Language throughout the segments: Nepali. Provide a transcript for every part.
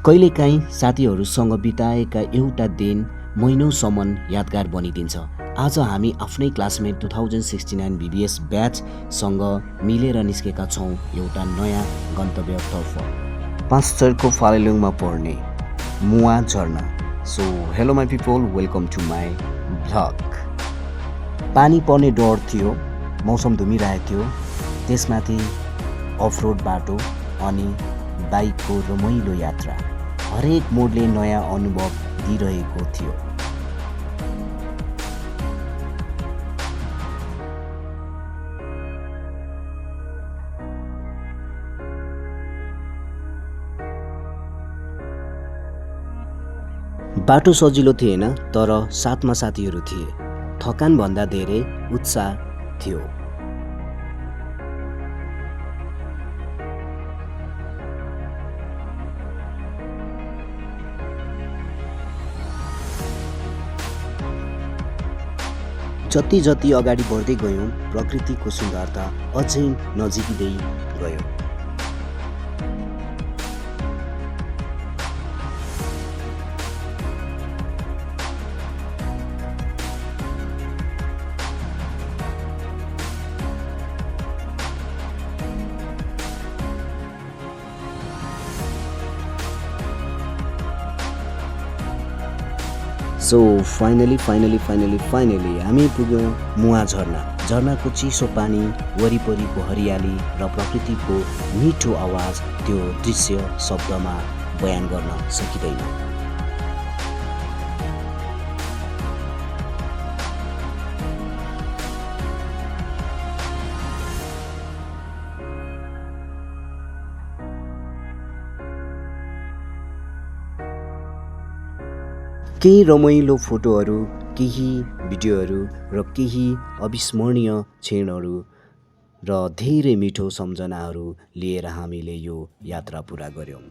कहिलेकाहीँ साथीहरूसँग बिताएका एउटा दिन महिनौसम्म यादगार बनिदिन्छ। आज हामी आफ्नै क्लासमेट 2069 BBS ब्याचसँग मिलेर निस्केका छौँ एउटा नयाँ गन्तव्यतर्फ। 5 चरको फालेलुङमा पर्ने मुवा झरना। So hello my people, welcome to my vlog. पानी पर्ने डर थियो, मौसम धुमिरहेको थियो, त्यसमाथि अफरोड बाटो अनि बाइकको रमाइलो यात्रा, हरेक मोडले नयाँ अनुभव दिइरहेको थियो। बाटो सजिलो थिएन, तर साथमा साथीहरू थिए। थकानभन्दा धेरै उत्साह थियो। जति जति अगाडि बढ्दै गयौँ, प्रकृतिको सुन्दरता अझै नजिकिँदै गयो। सो फाइनली हामी पुग्यौँ मुवा झरना। झरनाको चिसो पानी, वरिपरिको हरियाली र प्रकृतिको मिठो आवाज, त्यो दृश्य शब्दमा बयान गर्न सकिँदैन। केही रमाइलो फोटोहरू, केही भिडियोहरू र केही अविस्मरणीय क्षणहरू र धेरै मिठो सम्झनाहरू लिएर हामीले यो यात्रा पुरा गर्यौँ।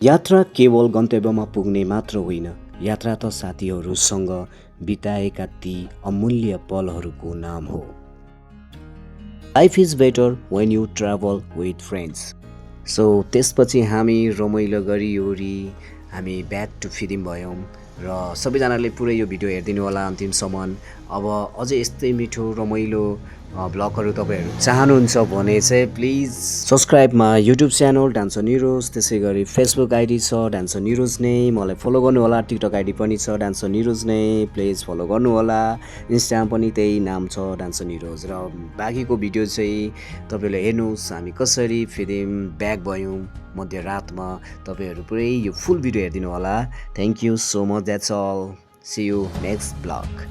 यात्रा केवल गन्तव्यमा पुग्ने मात्र होइन, यात्रा त साथीहरूसँग बिताएका ती अमूल्य पलहरूको नाम हो। Life is better when you travel with friends. So त्यसपछि हामी रमाइलो गरिओरी हामी ब्याक टु फिदिम भयौँ र सबैजनाले पुरै यो भिडियो हेरिदिनु होला अन्तिमसम्म। अब अझै यस्तै मिठो रमाइलो भ्लगहरू तपाईँहरू चाहनुहुन्छ भने चाहिँ प्लिज सब्सक्राइबमा युट्युब च्यानल डान्सर निरोज, त्यसै गरी फेसबुक आइडी छ डान्सर निरोज नै, मलाई फलो गर्नु होला। टिकटक आइडी पनि छ डान्सर निरोज नै, प्लिज फलो गर्नु होला। इन्स्टाग्राम पनि त्यही नाम छ डान्सर निरोज। र बाँकीको भिडियो चाहिँ तपाईँहरूले हेर्नुहोस् हामी कसरी फिल्म ब्याक भयौँ मध्यरातमा। तपाईँहरू पुरै यो फुल भिडियो हेरिदिनु होला। Thank you so much, that's all, see you next blog.